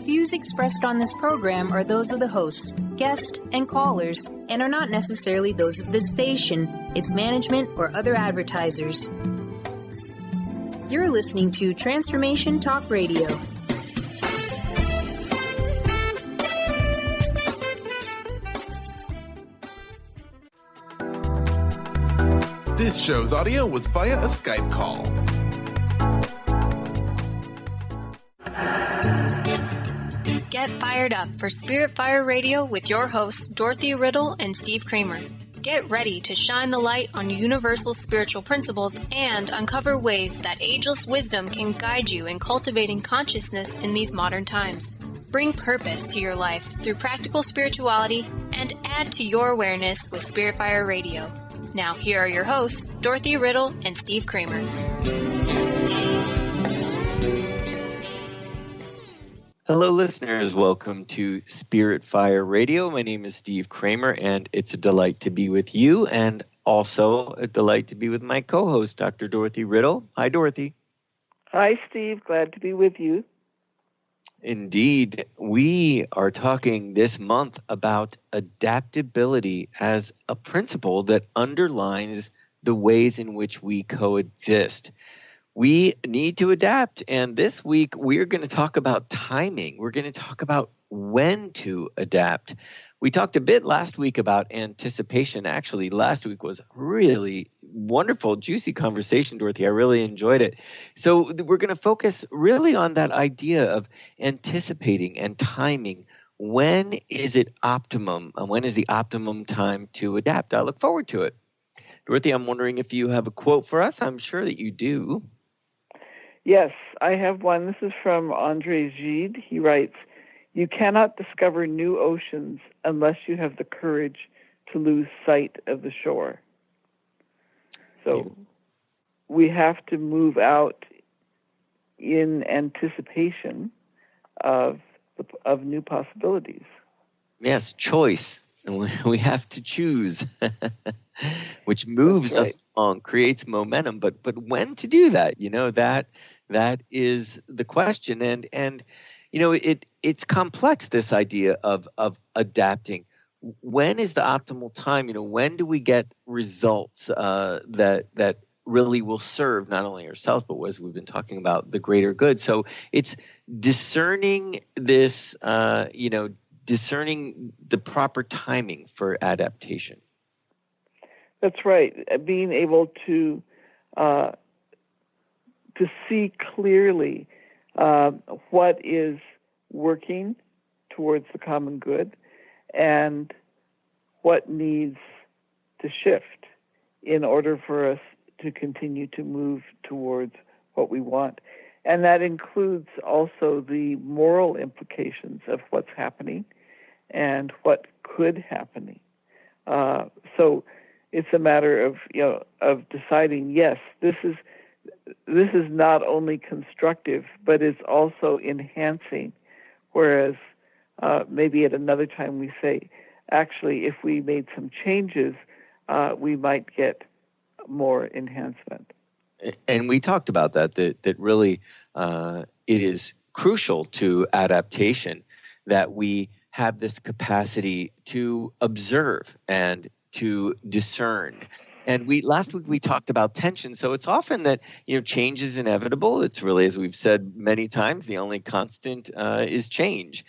views expressed on this program are those of the hosts, guests, and callers, and are not necessarily those of this station, its management, or other advertisers. You're listening to Transformation Talk Radio. This show's audio was via a Skype call. Get fired up for Spirit Fire Radio with your hosts, Dorothy, Riddle, and Steve Kramer. Get ready to shine the light on universal spiritual principles and uncover ways that ageless wisdom can guide you in cultivating consciousness in these modern times. Bring purpose to your life through practical spirituality and add to your awareness with Spirit Fire Radio. Now, here are your hosts, Dorothy, Riddle, and Steve Kramer. Hello, listeners. Welcome to Spirit Fire Radio. My name is Steve Kramer, and it's a delight to be with you, and also a delight to be with my co-host, Dr. Dorothy Riddle. Hi, Dorothy. Hi, Steve. Glad to be with you. Indeed. We are talking this month about adaptability as a principle that underlines the ways in which we coexist. We need to adapt, and this week we're going to talk about timing. We're going to talk about when to adapt. We talked a bit last week about anticipation. Actually, last week was really wonderful, juicy conversation, Dorothy. I really enjoyed it. So we're going to focus really on that idea of anticipating and timing. When is it optimum? When is the optimum time to adapt? I look forward to it. Dorothy, I'm wondering if you have a quote for us. I'm sure that you do. Yes, I have one. This is from André Gide. He writes, "You cannot discover new oceans unless you have the courage to lose sight of the shore." So we have to move out in anticipation of new possibilities. Yes, choice. And we have to choose, which moves us along, creates momentum. But when to do that? You know, that is the question. And you know, it's complex, this idea of adapting. When is the optimal time? You know, when do we get results that really will serve not only ourselves, but as we've been talking about, the greater good? So it's discerning this, discerning the proper timing for adaptation. That's right. Being able to see clearly what is working towards the common good and what needs to shift in order for us to continue to move towards what we want. And that includes also the moral implications of what's happening and what could happen. So it's a matter of deciding, yes, this is not only constructive, but it's also enhancing. Whereas maybe at another time we say, actually, if we made some changes, we might get more enhancement. And we talked about that really it is crucial to adaptation that we have this capacity to observe and to discern. And last week we talked about tension. So it's often that, change is inevitable. It's really, as we've said many times, the only constant is change,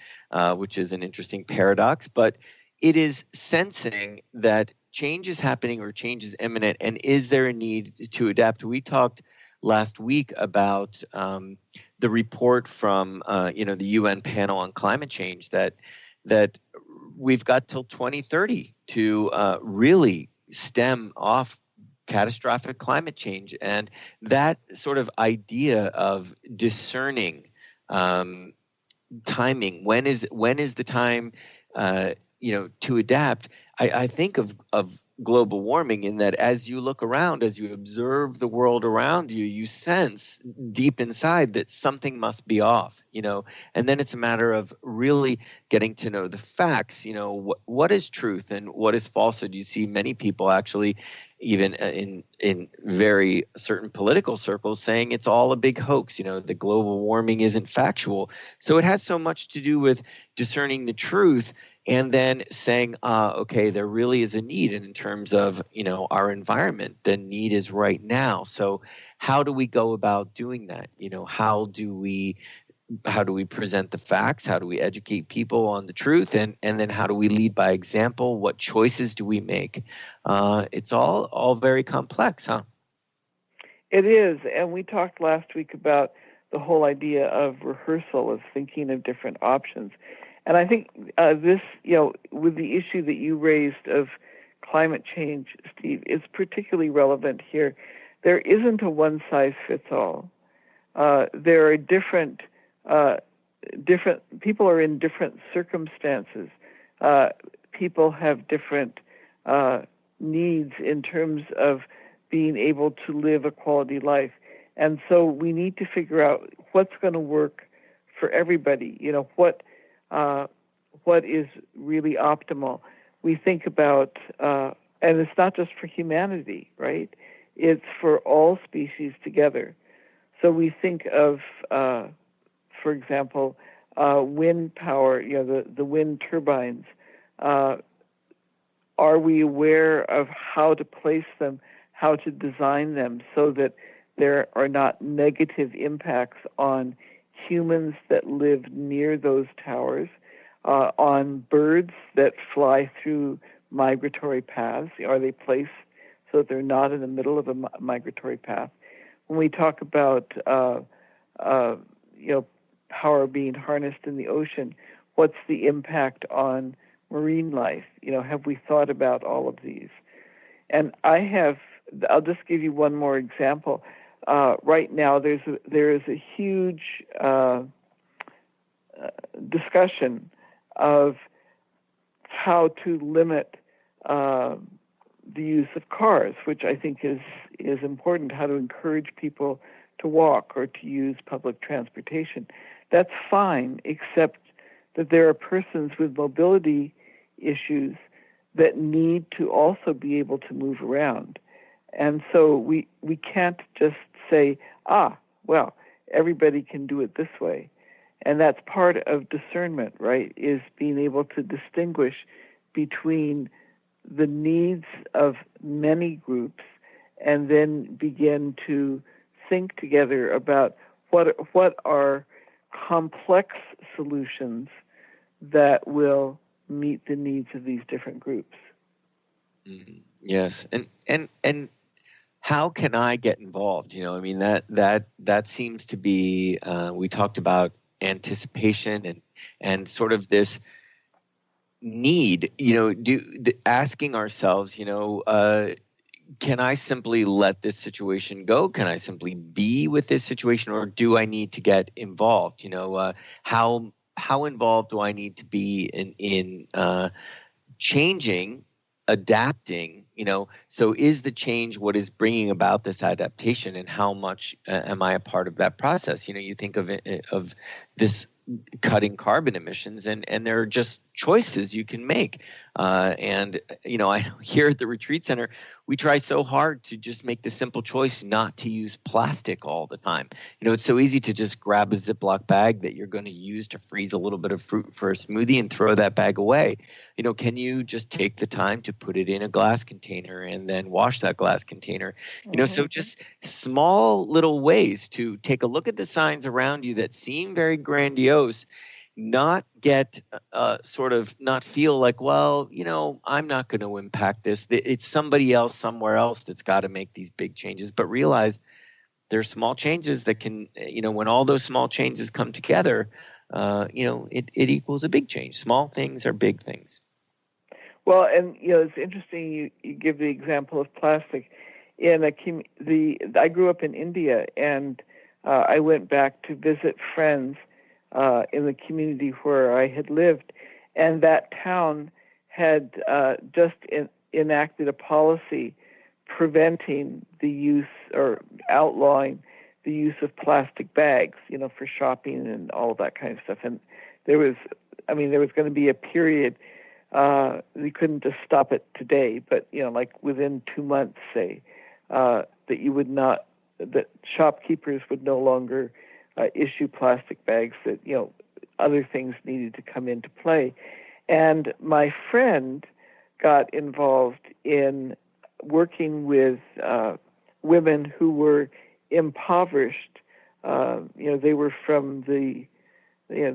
which is an interesting paradox. But it is sensing that change is happening or change is imminent, and is there a need to adapt? We talked last week about the report from the UN panel on climate change that we've got till 2030 to really stem off catastrophic climate change. And that sort of idea of discerning timing, when is the time to adapt, I think of global warming, in that as you look around, as you observe the world around you, you sense deep inside that something must be off, and then it's a matter of really getting to know the facts, what is truth and what is falsehood. You see many people actually, even in very certain political circles, saying it's all a big hoax, the global warming isn't factual. So it has so much to do with discerning the truth and then saying, okay, there really is a need. And in terms of, our environment, the need is right now. So how do we go about doing that? How do we present the facts? How do we educate people on the truth? And then how do we lead by example? What choices do we make? It's all very complex, huh? It is. And we talked last week about the whole idea of rehearsal, of thinking of different options. And I think this, with the issue that you raised of climate change, Steve, is particularly relevant here. There isn't a one-size-fits-all. There are different people are in different circumstances. People have different needs in terms of being able to live a quality life. And so we need to figure out what's going to work for everybody. What is really optimal. We think about, and it's not just for humanity, right? It's for all species together. So we think of, for example, wind power, the wind turbines. Are we aware of how to place them, how to design them so that there are not negative impacts on humans that live near those towers, on birds that fly through migratory paths? Are they placed so that they're not in the middle of a migratory path? When we talk about power being harnessed in the ocean, what's the impact on marine life? Have we thought about all of these? And I'll just give you one more example. Right now, there is a huge discussion of how to limit the use of cars, which I think is important, how to encourage people to walk or to use public transportation. That's fine, except that there are persons with mobility issues that need to also be able to move around. And so we can't just say, well, everybody can do it this way. And that's part of discernment, right, is being able to distinguish between the needs of many groups and then begin to think together about what are complex solutions that will meet the needs of these different groups. Mm-hmm. Yes, and how can I get involved? That seems to be. We talked about anticipation and sort of this need. Asking ourselves, can I simply let this situation go? Can I simply be with this situation, or do I need to get involved? How involved do I need to be in changing, adapting? So is the change what is bringing about this adaptation, and how much am I a part of that process? You think of this cutting carbon emissions, and there are just choices you can make. And I here at the retreat center, we try so hard to just make the simple choice not to use plastic all the time. It's so easy to just grab a Ziploc bag that you're going to use to freeze a little bit of fruit for a smoothie and throw that bag away. Can you just take the time to put it in a glass container and then wash that glass container? So just small little ways to take a look at the signs around you that seem very grandiose, not get not feel like, well, I'm not going to impact this. It's somebody else somewhere else that's got to make these big changes, but realize there's small changes that can, when all those small changes come together, it equals a big change. Small things are big things. Well, and it's interesting you give the example of plastic. I grew up in India, and I went back to visit friends in the community where I had lived, and that town had just enacted a policy preventing the use or outlawing the use of plastic bags, for shopping and all of that kind of stuff. And there was going to be a period, you couldn't just stop it today, but, like within 2 months, say, that shopkeepers would no longer issue plastic bags, that, other things needed to come into play. And my friend got involved in working with women who were impoverished. They were from the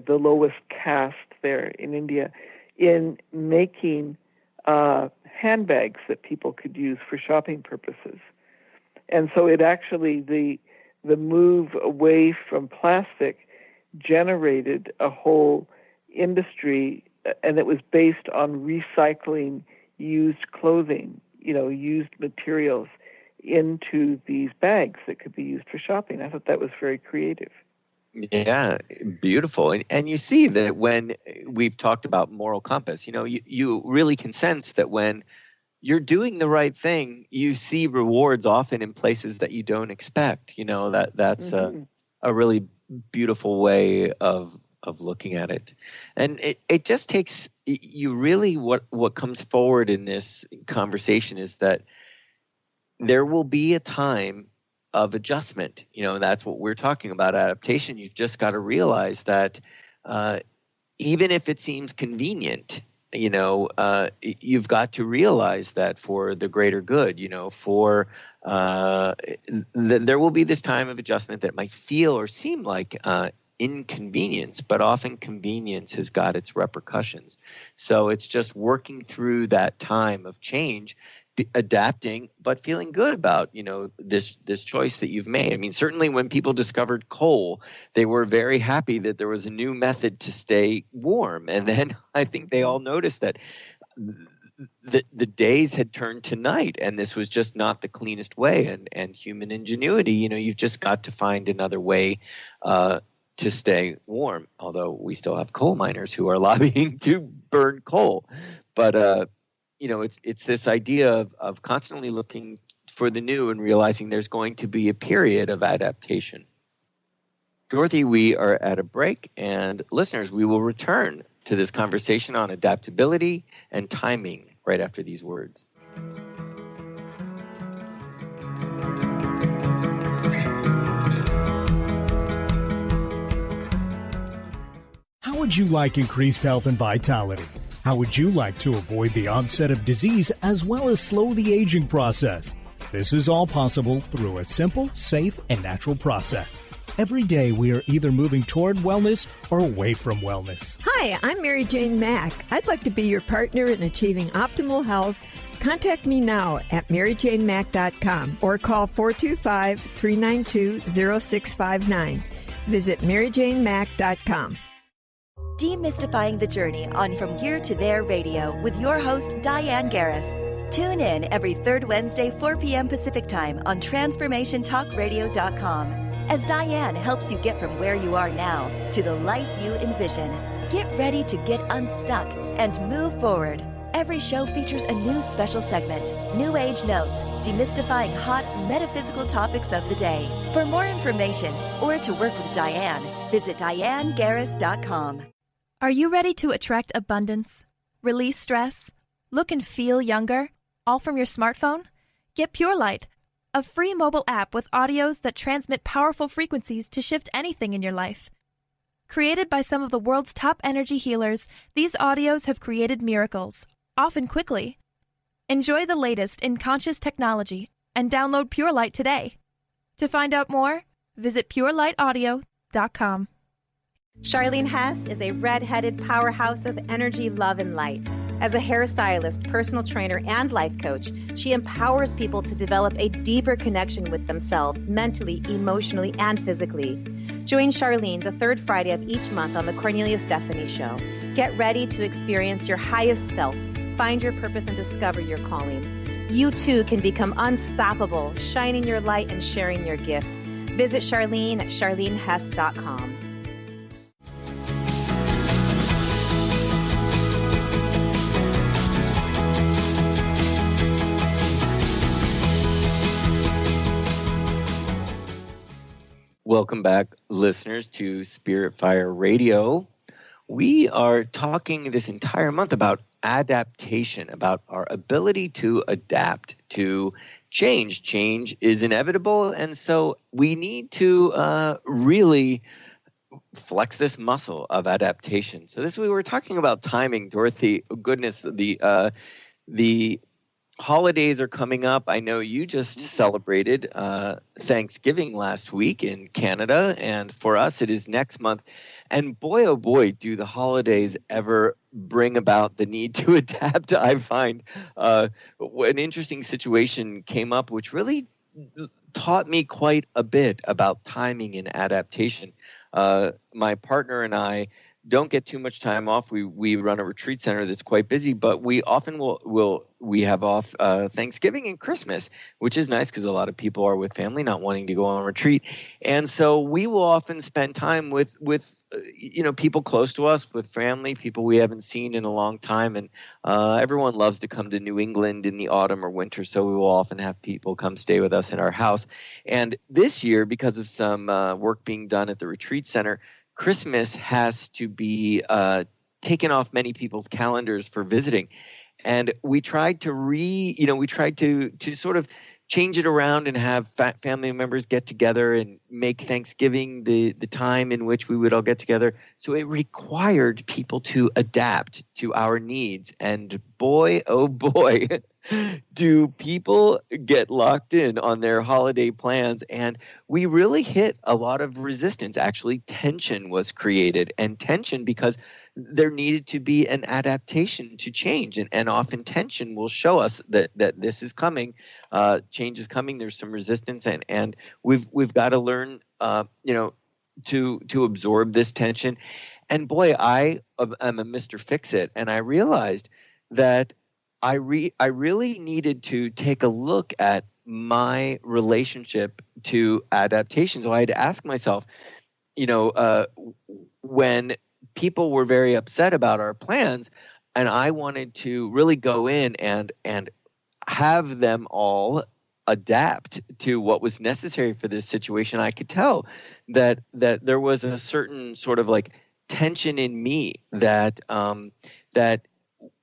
lowest caste there in India, in making handbags that people could use for shopping purposes. And so it actually, the move away from plastic generated a whole industry, and it was based on recycling used clothing, used materials into these bags that could be used for shopping. I thought that was very creative. Yeah, beautiful. And you see that when we've talked about moral compass, you really can sense that when you're doing the right thing, you see rewards often in places that you don't expect. That's a really beautiful way of looking at it. And it just takes you really, what comes forward in this conversation is that there will be a time of adjustment. That's what we're talking about, adaptation. You've just got to realize that even if it seems convenient, you've got to realize that for the greater good, there will be this time of adjustment that might feel or seem like inconvenience, but often convenience has got its repercussions. So it's just working through that time of change, adapting, but feeling good about, this choice that you've made. I mean, certainly when people discovered coal, they were very happy that there was a new method to stay warm. And then I think they all noticed that the days had turned to night, and this was just not the cleanest way. And human ingenuity, you've just got to find another way to stay warm, although we still have coal miners who are lobbying to burn coal. But it's this idea of constantly looking for the new and realizing there's going to be a period of adaptation. Dorothy, we are at a break, and listeners, we will return to this conversation on adaptability and timing right after these words. How would you like increased health and vitality? How would you like to avoid the onset of disease as well as slow the aging process? This is all possible through a simple, safe, and natural process. Every day we are either moving toward wellness or away from wellness. Hi, I'm Mary Jane Mack. I'd like to be your partner in achieving optimal health. Contact me now at maryjanemack.com or call 425-392-0659. Visit maryjanemack.com. Demystifying the Journey on From Here to There Radio with your host, Diane Garris. Tune in every third Wednesday, 4 p.m. Pacific Time on TransformationTalkRadio.com as Diane helps you get from where you are now to the life you envision. Get ready to get unstuck and move forward. Every show features a new special segment, New Age Notes, demystifying hot metaphysical topics of the day. For more information or to work with Diane, visit DianeGarris.com. Are you ready to attract abundance, release stress, look and feel younger, all from your smartphone? Get Pure Light, a free mobile app with audios that transmit powerful frequencies to shift anything in your life. Created by some of the world's top energy healers, these audios have created miracles, often quickly. Enjoy the latest in conscious technology and download Pure Light today. To find out more, visit purelightaudio.com. Charlene Hess is a red-headed powerhouse of energy, love, and light. As a hairstylist, personal trainer, and life coach, she empowers people to develop a deeper connection with themselves mentally, emotionally, and physically. Join Charlene the third Friday of each month on The Cornelia Stephanie Show. Get ready to experience your highest self, find your purpose, and discover your calling. You too can become unstoppable, shining your light and sharing your gift. Visit Charlene at charlenehess.com. Welcome back, listeners, to Spirit Fire Radio. We are talking this entire month about adaptation, about our ability to adapt to change. Change is inevitable, and so we need to really flex this muscle of adaptation. So this we were talking about timing, Dorothy. Goodness, the holidays are coming up. I know you just celebrated Thanksgiving last week in Canada, and for us it is next month. And boy, oh boy, do the holidays ever bring about the need to adapt. I find an interesting situation came up, which really taught me quite a bit about timing and adaptation. My partner and I don't get too much time off. We run a retreat center that's quite busy, but we often we have off Thanksgiving and Christmas, which is nice because a lot of people are with family, not wanting to go on retreat, and so we will often spend time with people close to us, with family, people we haven't seen in a long time, and everyone loves to come to New England in the autumn or winter, so we will often have people come stay with us in our house. And this year, because of some work being done at the retreat center, Christmas has to be taken off many people's calendars for visiting. And we tried to sort of change it around and have family members get together and make Thanksgiving the time in which we would all get together. So it required people to adapt to our needs. And boy, oh boy, do people get locked in on their holiday plans. And we really hit a lot of resistance. Actually, tension was created, and tension because there needed to be an adaptation to change. And often tension will show us that this is coming, change is coming, there's some resistance, and we've got to learn to absorb this tension. And boy, I'm a Mr. Fix-It, and I realized that I really needed to take a look at my relationship to adaptation. So I had to ask myself, when people were very upset about our plans, and I wanted to really go in and have them all adapt to what was necessary for this situation. I could tell that there was a certain sort of like tension in me that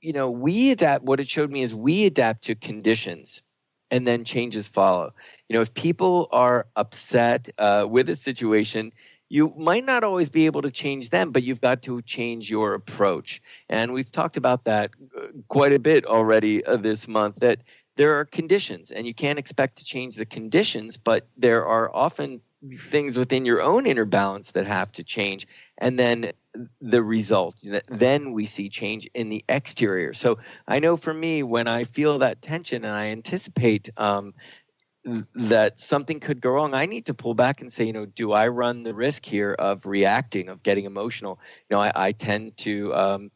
we adapt. What it showed me is we adapt to conditions, and then changes follow. If people are upset with a situation, you might not always be able to change them, but you've got to change your approach. And we've talked about that quite a bit already this month, that there are conditions, and you can't expect to change the conditions, but there are often things within your own inner balance that have to change. And then the result, then we see change in the exterior. So I know for me, when I feel that tension and I anticipate that something could go wrong, I need to pull back and say, do I run the risk here of reacting, of getting emotional? I tend to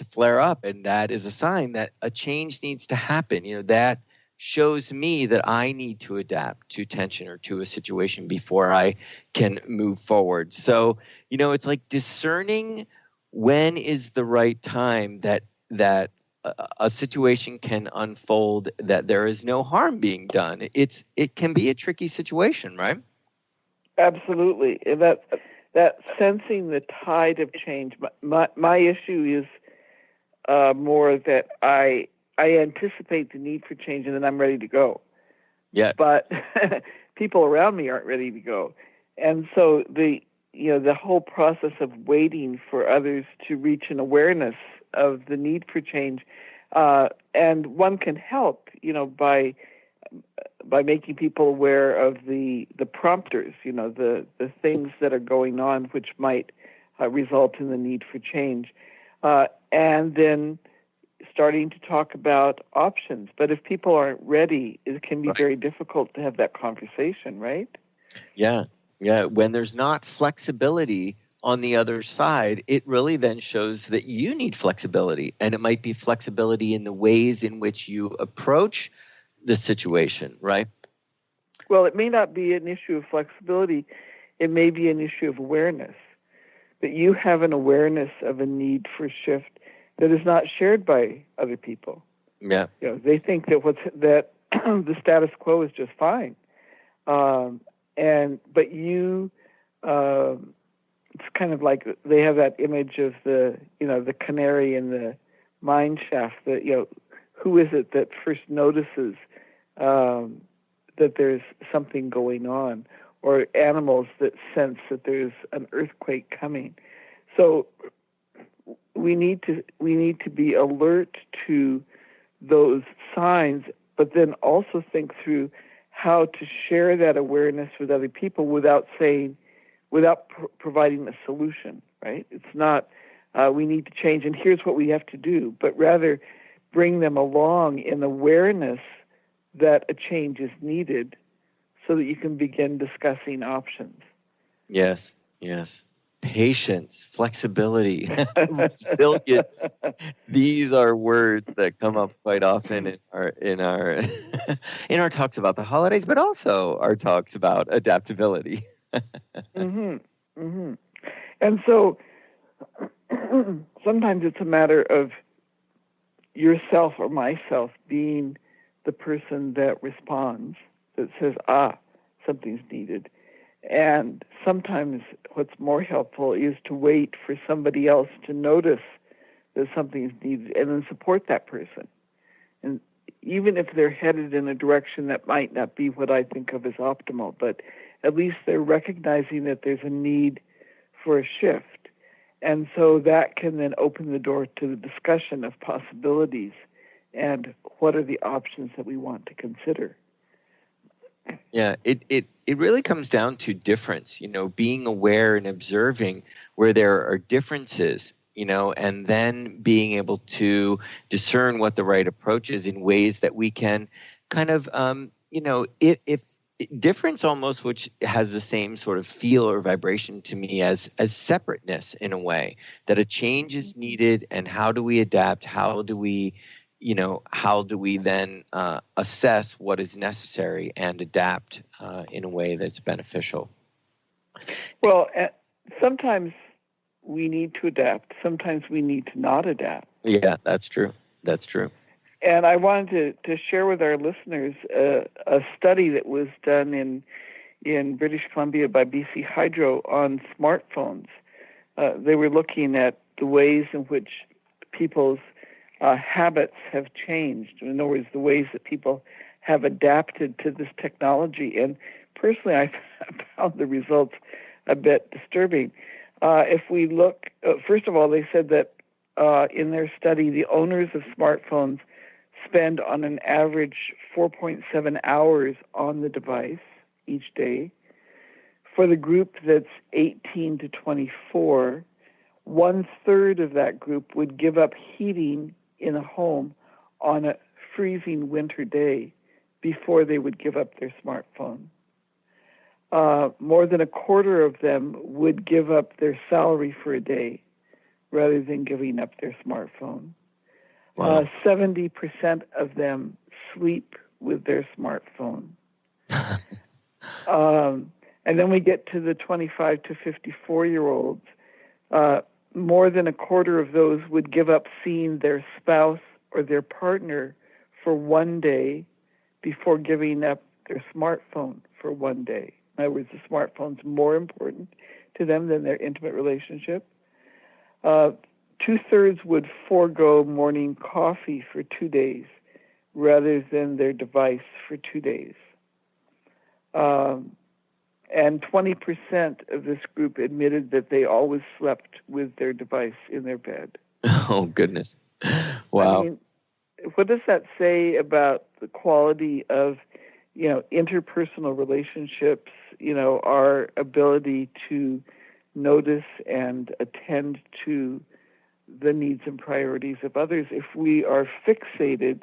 flare up, and that is a sign that a change needs to happen. That shows me that I need to adapt to tension or to a situation before I can move forward. So, it's like discerning when is the right time that a situation can unfold, that there is no harm being done. It can be a tricky situation, right? Absolutely. That sensing the tide of change. My issue is more that I anticipate the need for change, and then I'm ready to go. Yeah. But people around me aren't ready to go, and so the whole process of waiting for others to reach an awareness of the need for change, and one can help, by making people aware of the prompters, the things that are going on which might result in the need for change, and then starting to talk about options. But if people aren't ready, it can be very difficult to have that conversation, right? Yeah. When there's not flexibility on the other side, it really then shows that you need flexibility. And it might be flexibility in the ways in which you approach the situation, right? Well, it may not be an issue of flexibility. It may be an issue of awareness. That you have an awareness of a need for shift that is not shared by other people. Yeah. They think that the status quo is just fine. but you, it's kind of like they have that image of the canary in the mine shaft. That who is it that first notices that there's something going on, or animals that sense that there's an earthquake coming. So we need to be alert to those signs, but then also think through how to share that awareness with other people without providing a solution, right? It's not, we need to change and here's what we have to do, but rather bring them along in awareness that a change is needed so that you can begin discussing options. Yes. Patience, flexibility, resilience. These are words that come up quite often in our in our talks about the holidays, but also our talks about adaptability. And so sometimes it's a matter of yourself or myself being the person that responds, that says, something's needed. And sometimes what's more helpful is to wait for somebody else to notice that something's needed and then support that person. And even if they're headed in a direction that might not be what I think of as optimal, but at least they're recognizing that there's a need for a shift. And so that can then open the door to the discussion of possibilities and what are the options that we want to consider. Yeah, it really comes down to difference, being aware and observing where there are differences, and then being able to discern what the right approach is in ways that we can kind of, if difference almost, which has the same sort of feel or vibration to me as separateness in a way, that a change is needed and how do we adapt? How do we then assess what is necessary and adapt in a way that's beneficial? Well, sometimes we need to adapt. Sometimes we need to not adapt. Yeah, that's true. And I wanted to share with our listeners a study that was done in British Columbia by BC Hydro on smartphones. They were looking at the ways in which people's habits have changed. In other words, the ways that people have adapted to this technology. And personally, I found the results a bit disturbing. If we look, first of all, they said that in their study, the owners of smartphones spend on an average 4.7 hours on the device each day. For the group that's 18 to 24, 1/3 of that group would give up heating in a home on a freezing winter day before they would give up their smartphone. More than 1/4 of them would give up their salary for a day rather than giving up their smartphone. Wow. 70% of them sleep with their smartphone. And then we get to the 25 to 54-year-olds. More than 1/4 of those would give up seeing their spouse or their partner for one day before giving up their smartphone for one day. In other words, the smartphone's more important to them than their intimate relationship. 2/3 would forego morning coffee for 2 days rather than their device for 2 days. And 20% of this group admitted that they always slept with their device in their bed. Oh, goodness. Wow. I mean, what does that say about the quality of, interpersonal relationships, our ability to notice and attend to the needs and priorities of others if we are fixated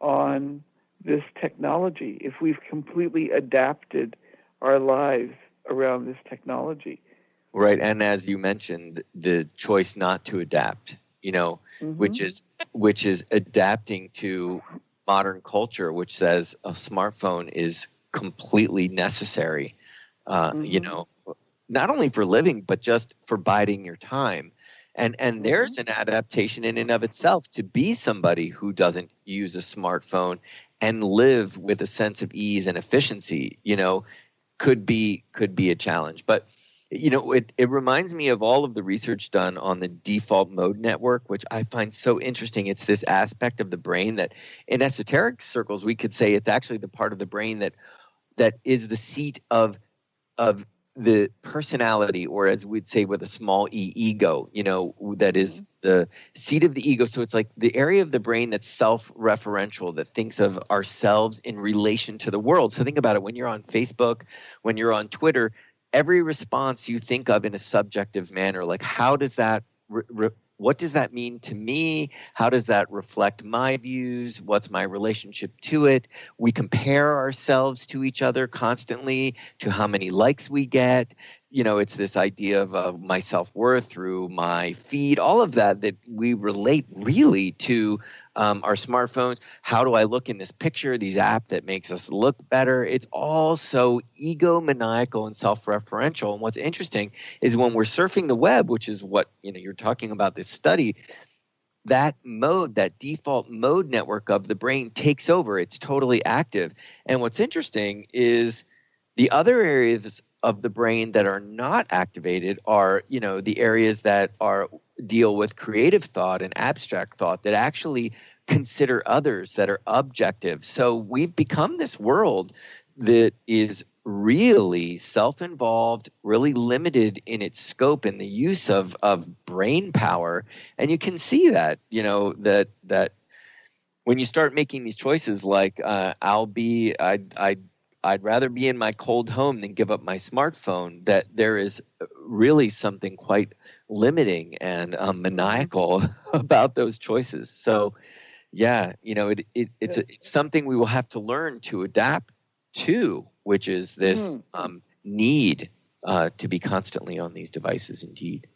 on this technology, if we've completely adapted our lives around this technology. Right, and as you mentioned, the choice not to adapt, which is adapting to modern culture, which says a smartphone is completely necessary, not only for living, but just for biding your time. And there's an adaptation in and of itself to be somebody who doesn't use a smartphone and live with a sense of ease and efficiency. could be a challenge. But it reminds me of all of the research done on the default mode network, which I find so interesting. It's this aspect of the brain that in esoteric circles, we could say it's actually the part of the brain that is the seat of the personality, or as we'd say with a small e, ego, that is the seat of the ego. So it's like the area of the brain that's self-referential, that thinks of ourselves in relation to the world. So think about it. When you're on Facebook, when you're on Twitter, every response you think of in a subjective manner, like how does that, what does that mean to me? How does that reflect my views? What's my relationship to it? We compare ourselves to each other constantly, to how many likes we get. It's this idea of my self-worth through my feed, all of that we relate really to our smartphones. How do I look in this picture, these app that makes us look better? It's all so egomaniacal and self-referential. And what's interesting is when we're surfing the web, which is what you're talking about this study, that mode, that default mode network of the brain takes over. It's totally active. And what's interesting is the other areas of the brain that are not activated are, the areas that deal with creative thought and abstract thought, that actually consider others, that are objective. So we've become this world that is really self-involved, really limited in its scope and the use of brain power. And you can see that, that when you start making these choices, like I'd rather be in my cold home than give up my smartphone, that there is really something quite limiting and maniacal about those choices. So, yeah, it's something we will have to learn to adapt to, which is this need to be constantly on these devices, indeed.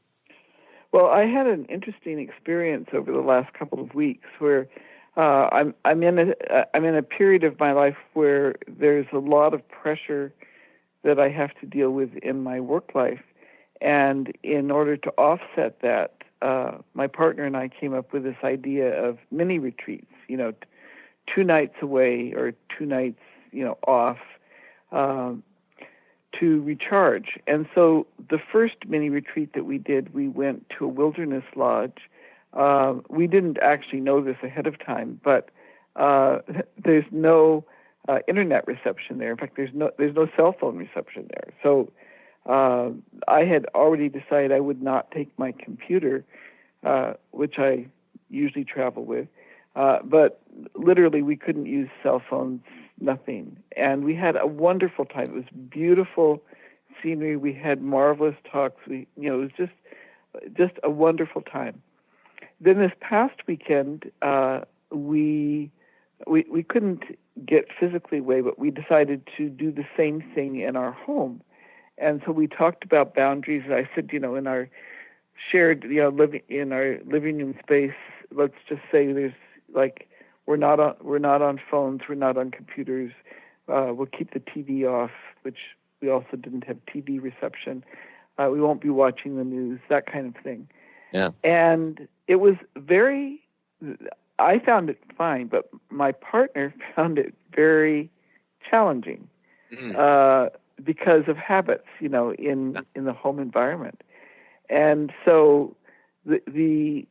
Well, I had an interesting experience over the last couple of weeks where I'm in a period of my life where there's a lot of pressure that I have to deal with in my work life, and in order to offset that, my partner and I came up with this idea of mini retreats. 2 nights away or 2 nights, off, to recharge. And so the first mini retreat that we did, we went to a wilderness lodge. We didn't actually know this ahead of time, but there's no internet reception there. In fact, there's no cell phone reception there. So I had already decided I would not take my computer, which I usually travel with, but literally we couldn't use cell phones, nothing. And we had a wonderful time. It was beautiful scenery. We had marvelous talks. It was just a wonderful time. Then this past weekend, we couldn't get physically away, but we decided to do the same thing in our home. And so we talked about boundaries. I said, in our shared, living in our living room space, let's just say there's we're not on phones, we're not on computers. We'll keep the TV off, which we also didn't have TV reception. We won't be watching the news, that kind of thing. Yeah. And it was I found it fine, but my partner found it very challenging because of habits, in the home environment. And so the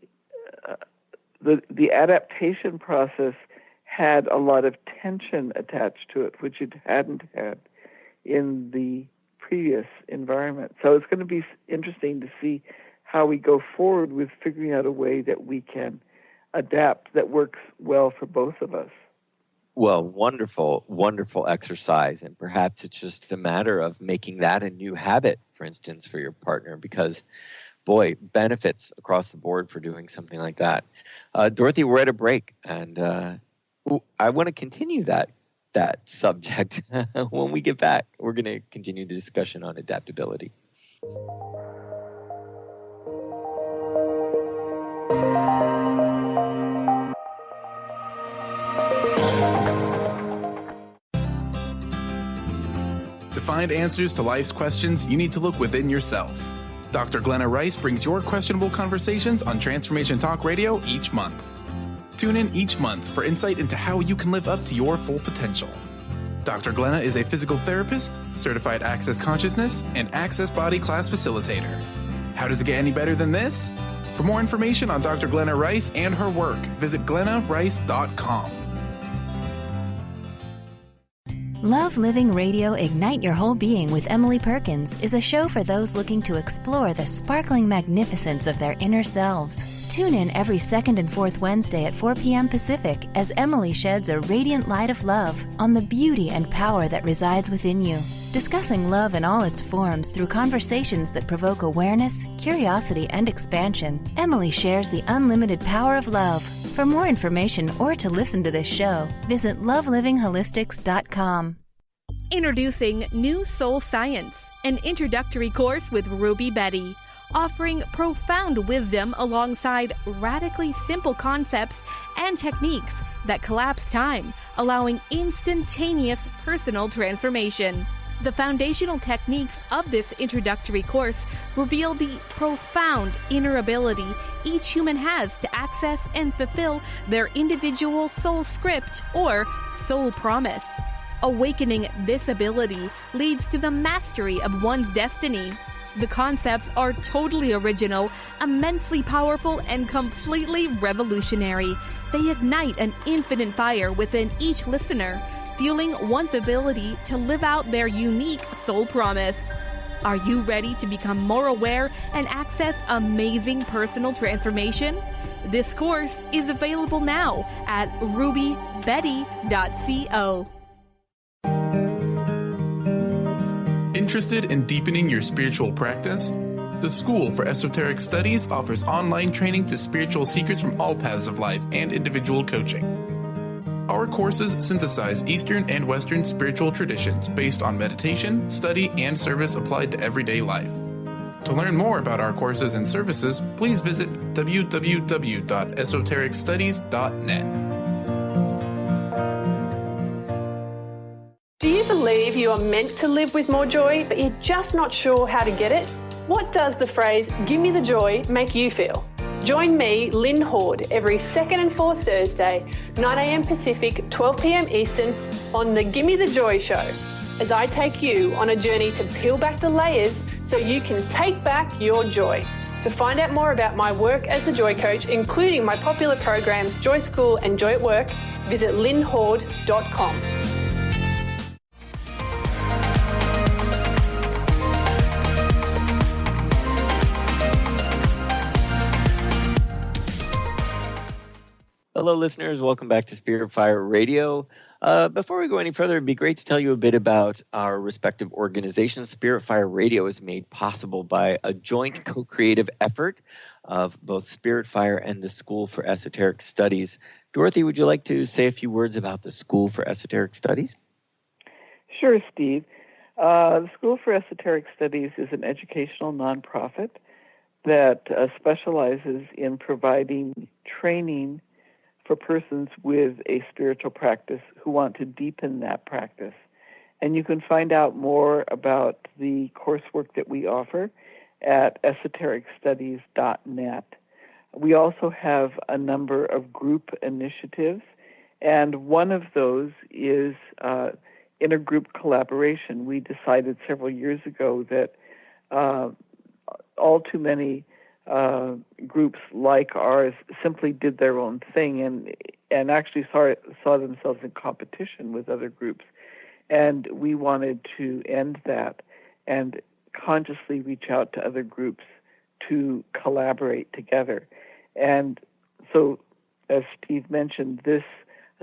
adaptation process had a lot of tension attached to it, which it hadn't had in the previous environment. So it's going to be interesting to see how we go forward with figuring out a way that we can adapt that works well for both of us. Well, wonderful, wonderful exercise. And perhaps it's just a matter of making that a new habit, for instance, for your partner, because, boy, benefits across the board for doing something like that. Dorothy, we're at a break, and I want to continue that subject. When we get back, we're going to continue the discussion on adaptability. To find answers to life's questions, you need to look within yourself. Dr. Glenna Rice brings your questionable conversations on Transformation Talk Radio each month. Tune in each month for insight into how you can live up to your full potential. Dr. Glenna is a physical therapist, certified Access Consciousness, and Access Body Class Facilitator. How does it get any better than this? For more information on Dr. Glenna Rice and her work, visit glennarice.com. Love Living Radio Ignite Your Whole Being with Emily Perkins is a show for those looking to explore the sparkling magnificence of their inner selves. Tune in every second and fourth Wednesday at 4 p.m. Pacific as Emily sheds a radiant light of love on the beauty and power that resides within you. Discussing love in all its forms through conversations that provoke awareness, curiosity, and expansion, Emily shares the unlimited power of love. For more information or to listen to this show, visit loveliving.holistics.com. Introducing New Soul Science, an introductory course with Ruby Betty, offering profound wisdom alongside radically simple concepts and techniques that collapse time, allowing instantaneous personal transformation. The foundational techniques of this introductory course reveal the profound inner ability each human has to access and fulfill their individual soul script or soul promise. Awakening this ability leads to the mastery of one's destiny. The concepts are totally original, immensely powerful, and completely revolutionary. They ignite an infinite fire within each listener, fueling one's ability to live out their unique soul promise. Are you ready to become more aware and access amazing personal transformation? This course is available now at rubybetty.co. Interested in deepening your spiritual practice? The School for Esoteric Studies offers online training to spiritual seekers from all paths of life and individual coaching. Our courses synthesize Eastern and Western spiritual traditions based on meditation, study, and service applied to everyday life. To learn more about our courses and services, please visit www.esotericstudies.net. Do you believe you are meant to live with more joy, but you're just not sure how to get it? What does the phrase, "give me the joy," make you feel? Join me, Lynn Horde, every second and fourth Thursday, 9 a.m. Pacific, 12 p.m. Eastern, on the Gimme the Joy Show, as I take you on a journey to peel back the layers so you can take back your joy. To find out more about my work as the Joy Coach, including my popular programs Joy School and Joy at Work, visit lynnhorde.com. Hello, listeners. Welcome back to Spirit Fire Radio. Before we go any further, it'd be great to tell you a bit about our respective organizations. Spirit Fire Radio is made possible by a joint co-creative effort of both Spirit Fire and the School for Esoteric Studies. Dorothy, would you like to say a few words about the School for Esoteric Studies? Sure, Steve. The School for Esoteric Studies is an educational nonprofit that specializes in providing training for persons with a spiritual practice who want to deepen that practice. And you can find out more about the coursework that we offer at esotericstudies.net. We also have a number of group initiatives, and one of those is intergroup collaboration. We decided several years ago that all too many groups like ours simply did their own thing and actually saw themselves in competition with other groups. And we wanted to end that and consciously reach out to other groups to collaborate together. And so, as Steve mentioned, this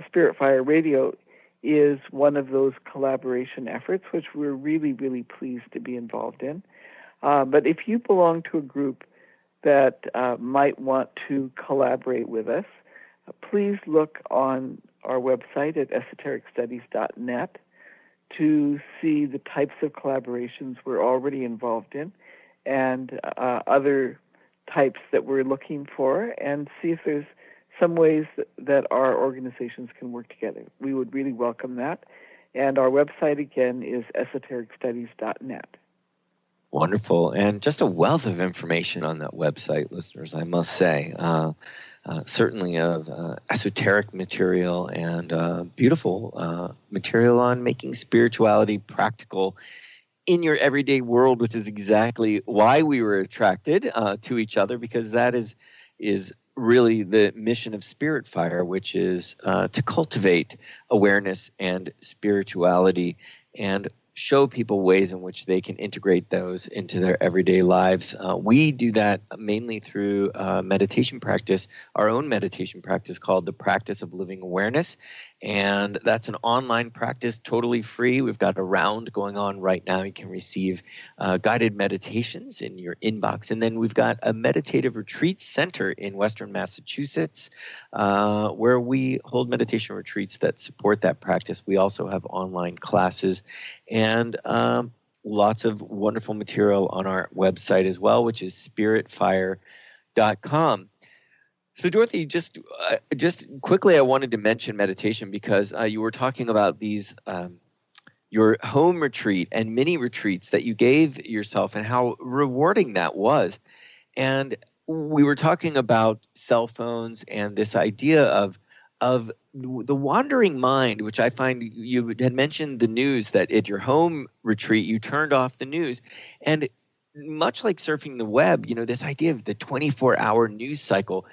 Spirit Fire Radio is one of those collaboration efforts, which we're really, really pleased to be involved in. But if you belong to a group that might want to collaborate with us, please look on our website at esotericstudies.net to see the types of collaborations we're already involved in and other types that we're looking for, and see if there's some ways that our organizations can work together. We would really welcome that. And our website, again, is esotericstudies.net. Wonderful. And just a wealth of information on that website, listeners, I must say. Certainly of esoteric material and beautiful material on making spirituality practical in your everyday world, which is exactly why we were attracted to each other, because that is really the mission of Spirit Fire, which is to cultivate awareness and spirituality and show people ways in which they can integrate those into their everyday lives. We do that mainly through meditation practice, our own meditation practice called the Practice of Living Awareness. And that's an online practice, totally free. We've got a round going on right now. You can receive guided meditations in your inbox. And then we've got a meditative retreat center in Western Massachusetts where we hold meditation retreats that support that practice. We also have online classes and lots of wonderful material on our website as well, which is spiritfire.com. So, Dorothy, just quickly, I wanted to mention meditation because you were talking about these, your home retreat and mini retreats that you gave yourself and how rewarding that was. And we were talking about cell phones and this idea of the wandering mind, which I find you had mentioned the news that at your home retreat, you turned off the news. And much like surfing the web, this idea of the 24-hour news cycle,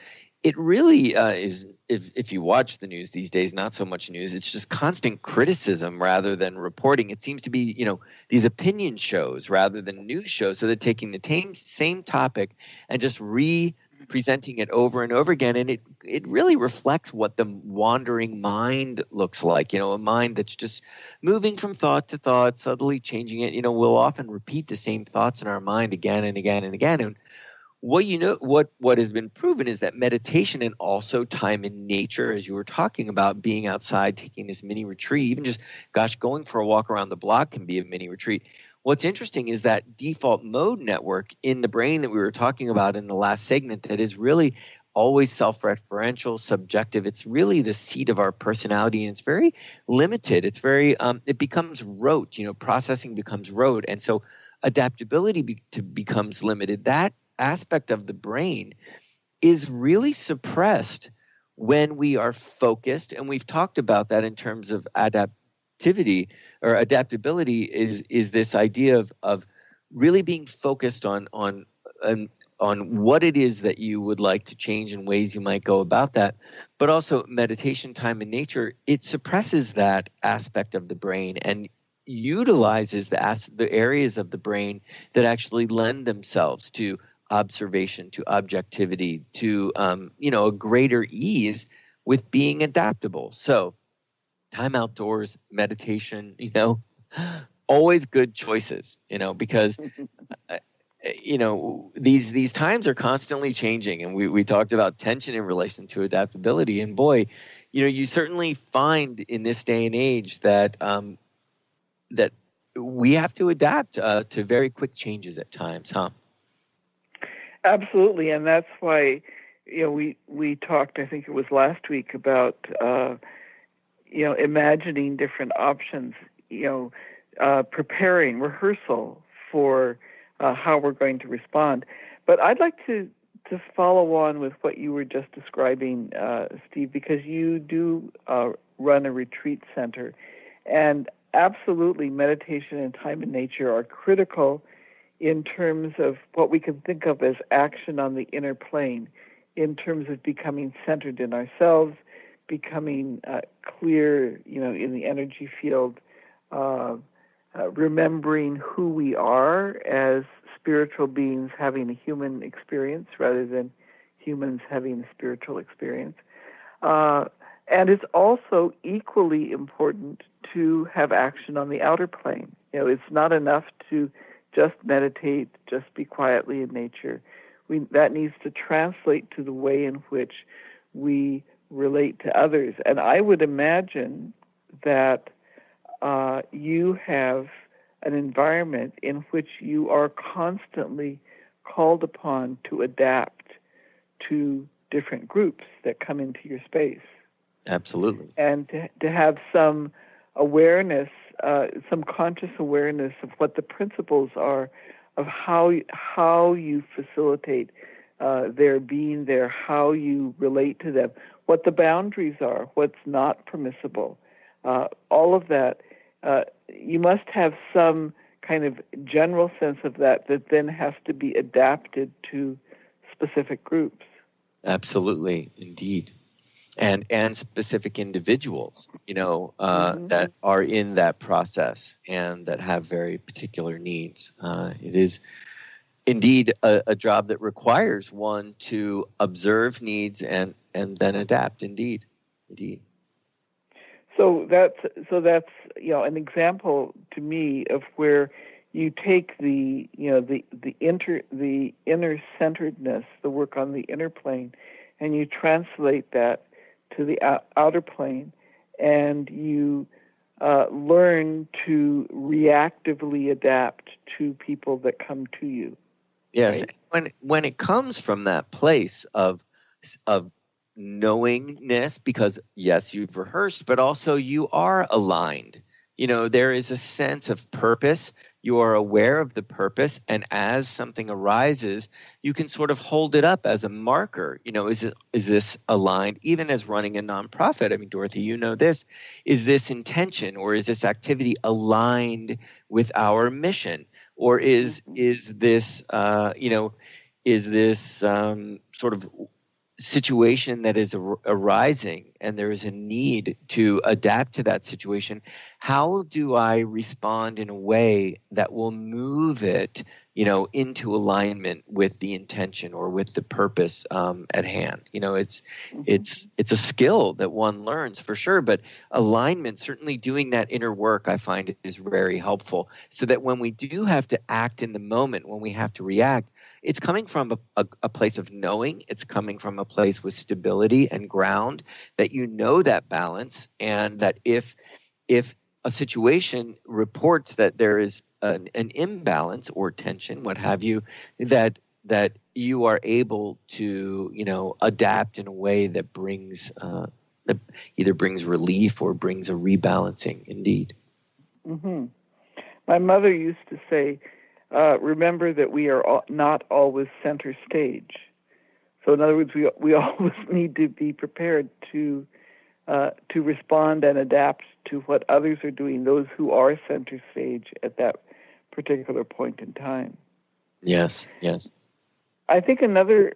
it really is, if you watch the news these days, not so much news. It's just constant criticism rather than reporting. It seems to be, these opinion shows rather than news shows. So they're taking the same topic and just presenting it over and over again. And it really reflects what the wandering mind looks like, a mind that's just moving from thought to thought, subtly changing it. We'll often repeat the same thoughts in our mind again and again and again. And what has been proven is that meditation and also time in nature, as you were talking about, being outside, taking this mini retreat, even just, going for a walk around the block can be a mini retreat. What's interesting is that default mode network in the brain that we were talking about in the last segment that is really always self-referential, subjective. It's really the seat of our personality, and it's very limited. It's very, it becomes rote, processing becomes rote. And so adaptability becomes limited. That aspect of the brain is really suppressed when we are focused, and we've talked about that in terms of adaptivity or adaptability is this idea of really being focused on what it is that you would like to change and ways you might go about that. But also meditation, time in nature, it suppresses that aspect of the brain and utilizes the areas of the brain that actually lend themselves to observation, to objectivity, to a greater ease with being adaptable. So time outdoors, meditation, always good choices, because these times are constantly changing, and we talked about tension in relation to adaptability, and boy, you certainly find in this day and age that that we have to adapt to very quick changes at times, huh? Absolutely, and that's why we talked, I think it was last week, about imagining different options, preparing, rehearsal for how we're going to respond. But I'd like to follow on with what you were just describing, Steve, because you do run a retreat center, and absolutely meditation and time in nature are critical in terms of what we can think of as action on the inner plane, in terms of becoming centered in ourselves, becoming clear, in the energy field, remembering who we are as spiritual beings having a human experience rather than humans having a spiritual experience. And it's also equally important to have action on the outer plane. It's not enough to just meditate, just be quietly in nature. That needs to translate to the way in which we relate to others. And I would imagine that you have an environment in which you are constantly called upon to adapt to different groups that come into your space. Absolutely. And to have some awareness, some conscious awareness of what the principles are of how you facilitate their being there, how you relate to them, what the boundaries are, what's not permissible, all of that. You must have some kind of general sense of that then has to be adapted to specific groups. Absolutely, indeed. And specific individuals, that are in that process and that have very particular needs. It is indeed a job that requires one to observe needs and then adapt. Indeed. So that's an example to me of where you take the inner centeredness, the work on the inner plane, and you translate that to the outer plane, and you learn to reactively adapt to people that come to you. Yes, right? when it comes from that place of knowingness, because yes, you've rehearsed, but also you are aligned. There is a sense of purpose. You are aware of the purpose, and as something arises, you can sort of hold it up as a marker. Is this aligned? Even as running a nonprofit, I mean, Dorothy, you know this. Is this intention or is this activity aligned with our mission? Or is this sort of situation that is arising and there is a need to adapt to that situation? How do I respond in a way that will move it, into alignment with the intention or with the purpose at hand? It's a skill that one learns for sure, but alignment, certainly doing that inner work, I find is very helpful, so that when we do have to act in the moment, when we have to react, it's coming from a place of knowing. It's coming from a place with stability and ground, that that balance, and that if a situation reports that there is an imbalance or tension, what have you, that you are able to adapt in a way that brings that either brings relief or brings a rebalancing. Indeed. Mm-hmm. My mother used to say, remember that we are not always center stage. So in other words, we always need to be prepared to respond and adapt to what others are doing, those who are center stage at that particular point in time. Yes. I think another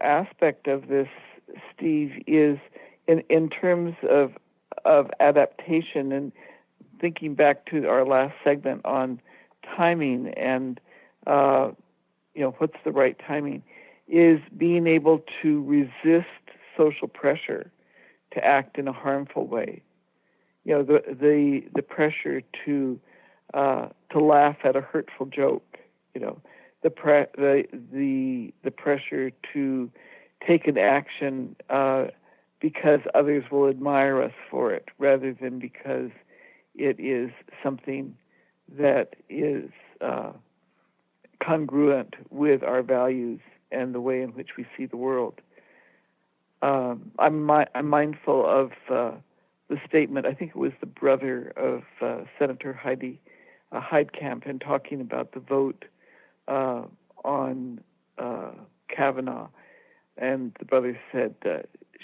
aspect of this, Steve, is in terms of adaptation, and thinking back to our last segment on timing and what's the right timing, is being able to resist social pressure to act in a harmful way. The pressure to laugh at a hurtful joke. The pressure to take an action because others will admire us for it, rather than because it is something that is congruent with our values and the way in which we see the world. I'm mindful of the statement, I think it was the brother of Senator Heidkamp, in talking about the vote on Kavanaugh. And the brother said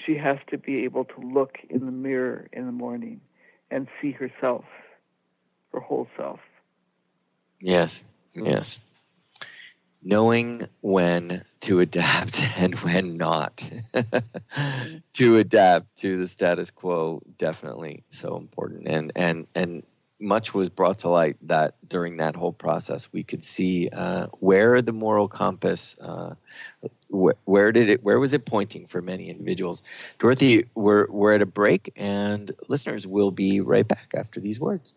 she has to be able to look in the mirror in the morning and see herself, her whole self. Yes. Knowing when to adapt and when not to adapt to the status quo, definitely so important. And much was brought to light that during that whole process, we could see where the moral compass, where was it pointing for many individuals. Dorothy, we're at a break, and listeners will be right back after these words.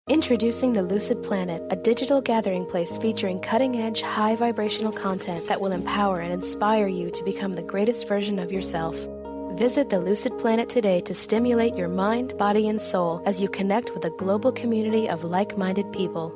Introducing the Lucid Planet, a digital gathering place featuring cutting-edge, high-vibrational content that will empower and inspire you to become the greatest version of yourself. Visit the Lucid Planet today to stimulate your mind, body, and soul as you connect with a global community of like-minded people.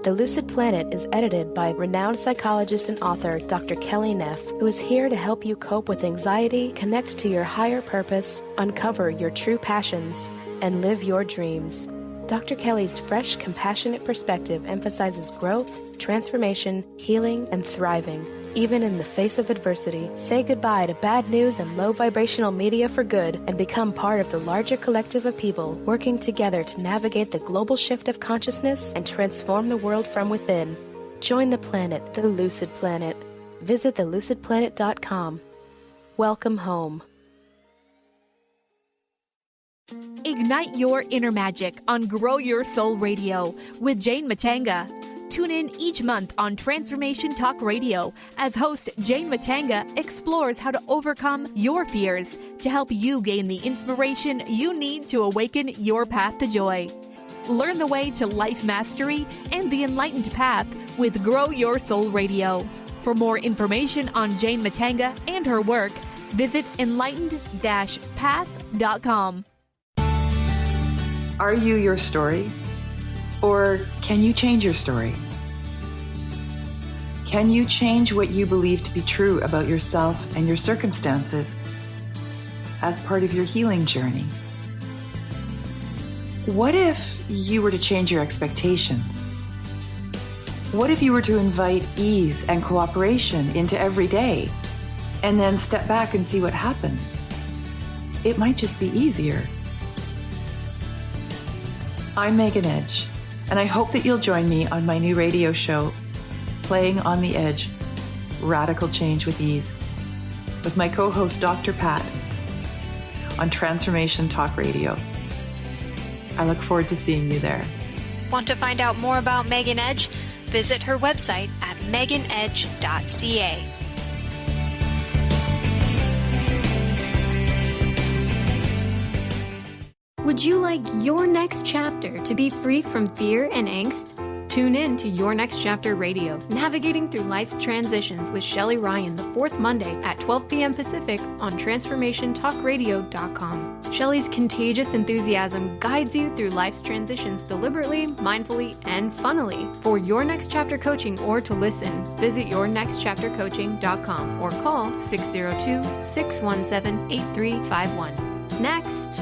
The Lucid Planet is edited by renowned psychologist and author Dr. Kelly Neff, who is here to help you cope with anxiety, connect to your higher purpose, uncover your true passions, and live your dreams. Dr. Kelly's fresh, compassionate perspective emphasizes growth, transformation, healing, and thriving. Even in the face of adversity, say goodbye to bad news and low vibrational media for good and become part of the larger collective of people working together to navigate the global shift of consciousness and transform the world from within. Join the planet, the Lucid Planet. Visit thelucidplanet.com. Welcome home. Ignite your inner magic on Grow Your Soul Radio with Jane Matanga. Tune in each month on Transformation Talk Radio as host Jane Matanga explores how to overcome your fears to help you gain the inspiration you need to awaken your path to joy. Learn the way to life mastery and the enlightened path with Grow Your Soul Radio. For more information on Jane Matanga and her work, visit enlightened-path.com. Are you your story? Or can you change your story? Can you change what you believe to be true about yourself and your circumstances as part of your healing journey? What if you were to change your expectations? What if you were to invite ease and cooperation into every day and then step back and see what happens? It might just be easier. I'm Megan Edge, and I hope that you'll join me on my new radio show, Playing on the Edge, Radical Change with Ease, with my co-host Dr. Pat on Transformation Talk Radio. I look forward to seeing you there. Want to find out more about Megan Edge? Visit her website at meganedge.ca. Would you like your next chapter to be free from fear and angst? Tune in to Your Next Chapter Radio, navigating through life's transitions with Shelley Ryan the fourth Monday at 12 p.m. Pacific on TransformationTalkRadio.com. Shelley's contagious enthusiasm guides you through life's transitions deliberately, mindfully, and funnily. For Your Next Chapter coaching or to listen, visit YourNextChapterCoaching.com or call 602-617-8351. Next.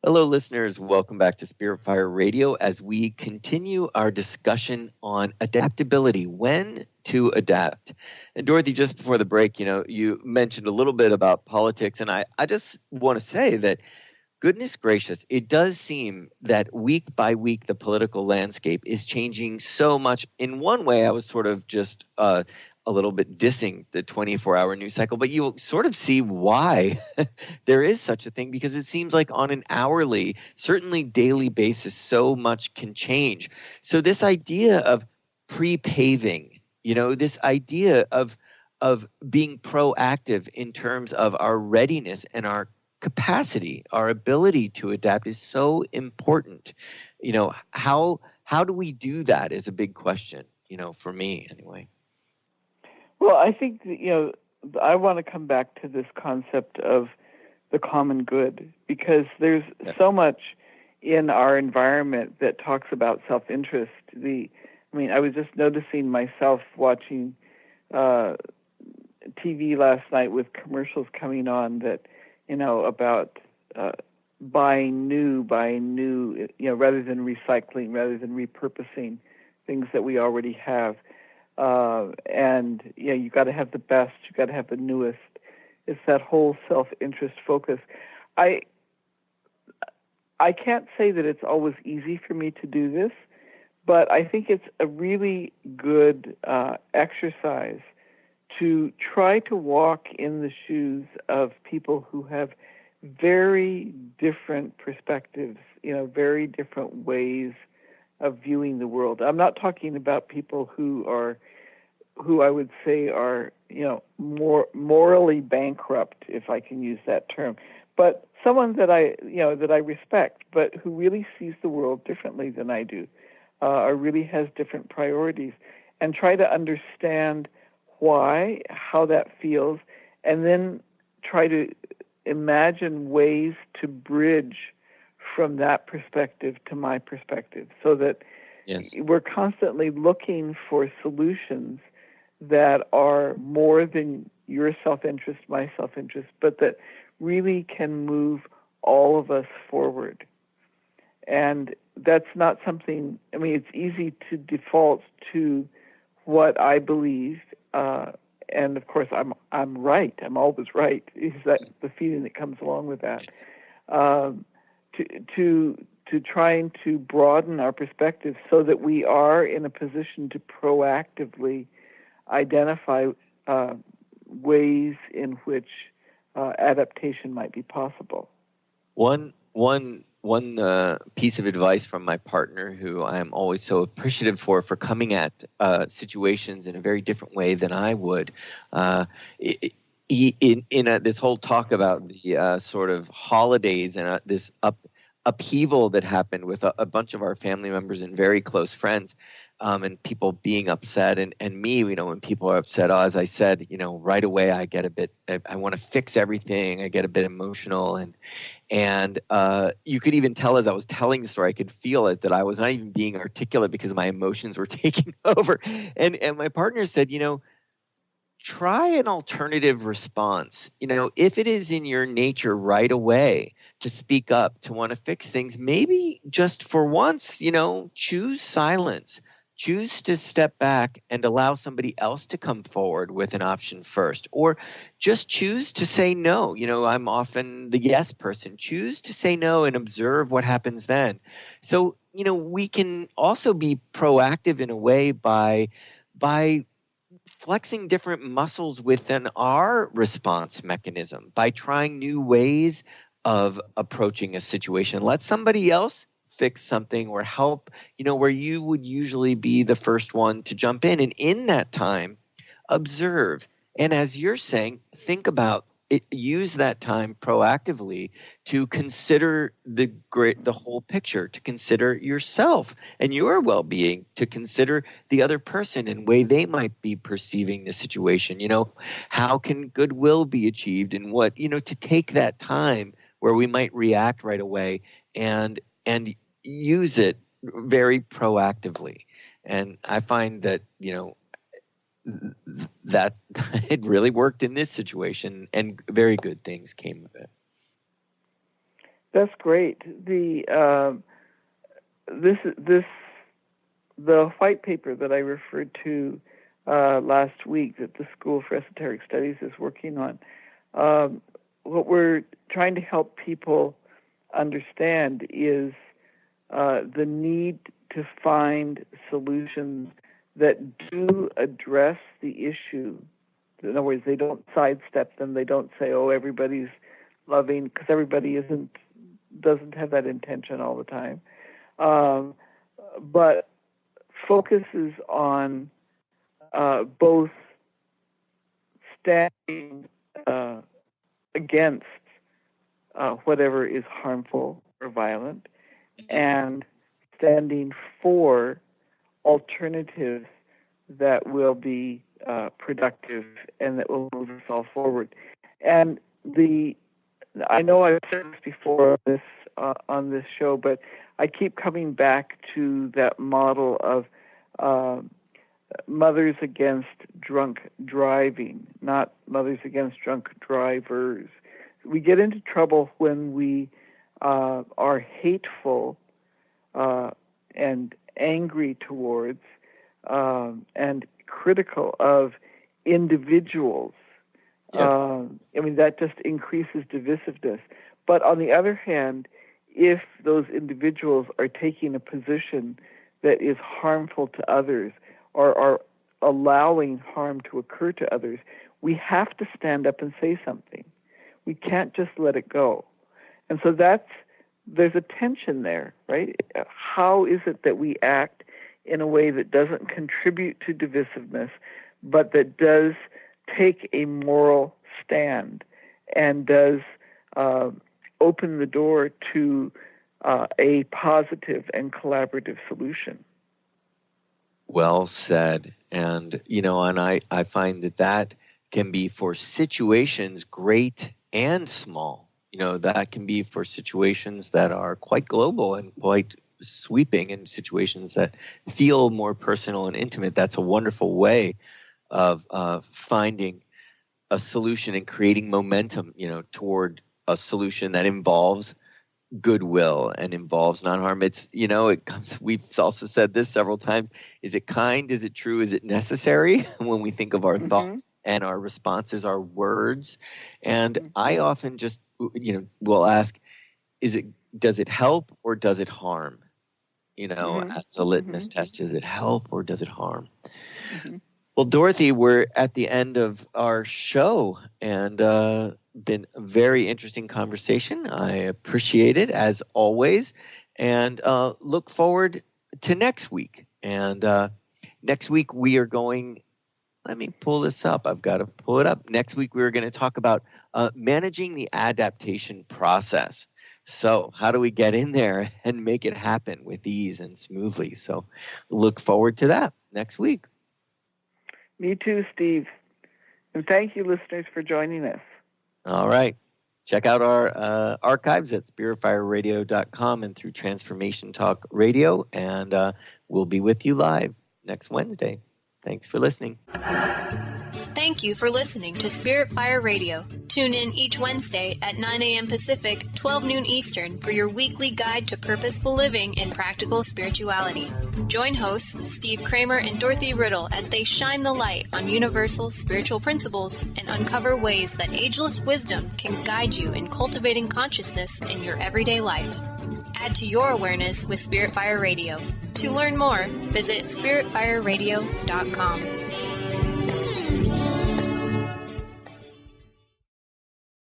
Hello, listeners. Welcome back to Spirit Fire Radio as we continue our discussion on adaptability, when to adapt. And Dorothy, just before the break, you mentioned a little bit about politics, and I just want to say that, goodness gracious, it does seem that week by week the political landscape is changing so much. In one way, I was sort of just a little bit dissing the 24-hour news cycle, but you sort of see why there is such a thing, because it seems like on an hourly, certainly daily basis, so much can change. So this idea of pre-paving, this idea of being proactive in terms of our readiness and our capacity, our ability to adapt is so important. How do we do that is a big question, for me anyway. Well, I think that, I want to come back to this concept of the common good, because there's so much in our environment that talks about self-interest. I was just noticing myself watching TV last night with commercials coming on that, about buying new, rather than recycling, rather than repurposing things that we already have. You got to have the best, you got to have the newest. It's that whole self-interest focus. I can't say that it's always easy for me to do this, but I think it's a really good exercise to try to walk in the shoes of people who have very different perspectives, very different ways of viewing the world. I'm not talking about people who I would say are, more morally bankrupt, if I can use that term, but someone that I respect, but who really sees the world differently than I do, or really has different priorities, and try to understand why, how that feels, and then try to imagine ways to bridge from that perspective to my perspective, so that we're constantly looking for solutions that are more than your self-interest, my self-interest, but that really can move all of us forward. And that's not something, I mean, it's easy to default to what I believe, and of course I'm right. I'm always right. Is that the feeling that comes along with that? To trying to broaden our perspective so that we are in a position to proactively identify ways in which adaptation might be possible. One piece of advice from my partner, who I am always so appreciative for coming at situations in a very different way than I would. This whole talk about the sort of holidays and this upheaval that happened with a bunch of our family members and very close friends, and people being upset, and me, when people are upset, as I said, right away I get a bit, I want to fix everything. I get a bit emotional, and you could even tell as I was telling the story, I could feel it, that I was not even being articulate because my emotions were taking over. And my partner said, try an alternative response. If it is in your nature right away to speak up, to want to fix things, maybe just for once, choose silence. Choose to step back and allow somebody else to come forward with an option first, or just choose to say no. I'm often the yes person. Choose to say no and observe what happens then. So, we can also be proactive in a way by flexing different muscles within our response mechanism, by trying new ways of approaching a situation. Let somebody else fix something or help, where you would usually be the first one to jump in. And in that time, observe. And as you're saying, think about it, use that time proactively to consider the whole picture, to consider yourself and your well-being, to consider the other person and way they might be perceiving the situation. How can goodwill be achieved, and what, to take that time where we might react right away and use it very proactively. And I find that, that it really worked in this situation, and very good things came of it. That's great. The white paper that I referred to last week that the School for Esoteric Studies is working on, what we're trying to help people understand is the need to find solutions that do address the issue. In other words, they don't sidestep them. They don't say, "Oh, everybody's loving," because everybody doesn't have that intention all the time. But focuses on both standing against whatever is harmful or violent, and standing for alternatives that will be productive and that will move us all forward. And I know I've said this before on this show, but I keep coming back to that model of mothers against drunk driving, not mothers against drunk drivers. We get into trouble when we are hateful and angry towards and critical of individuals. Yeah. That just increases divisiveness. But on the other hand, if those individuals are taking a position that is harmful to others or are allowing harm to occur to others, we have to stand up and say something. We can't just let it go. And so there's a tension there, right? How is it that we act in a way that doesn't contribute to divisiveness, but that does take a moral stand and does open the door to a positive and collaborative solution? Well said. And, and I find that can be for situations great and small. That can be for situations that are quite global and quite sweeping, and situations that feel more personal and intimate. That's a wonderful way of finding a solution and creating momentum, toward a solution that involves goodwill and involves non-harm. It's, it comes, we've also said this several times. Is it kind? Is it true? Is it necessary? When we think of our thoughts and our responses, our words. And I often just, will ask, does it help or does it harm? As a litmus test, does it help or does it harm? Well, Dorothy, we're at the end of our show, and been a very interesting conversation. I appreciate it, as always, and look forward to next week. And next week we are going, let me pull this up. I've got to pull it up. Next week we're going to talk about managing the adaptation process. So how do we get in there and make it happen with ease and smoothly? So look forward to that next week. Me too, Steve. And thank you, listeners, for joining us. All right. Check out our archives at spiritfireradio.com and through Transformation Talk Radio. And we'll be with you live next Wednesday. Thanks for listening. Thank you for listening to Spirit Fire Radio. Tune in each Wednesday at 9 a.m. Pacific, 12 noon Eastern for your weekly guide to purposeful living and practical spirituality. Join hosts Steve Kramer and Dorothy Riddle as they shine the light on universal spiritual principles and uncover ways that ageless wisdom can guide you in cultivating consciousness in your everyday life. Add to your awareness with Spirit Fire Radio. To learn more, visit spiritfireradio.com.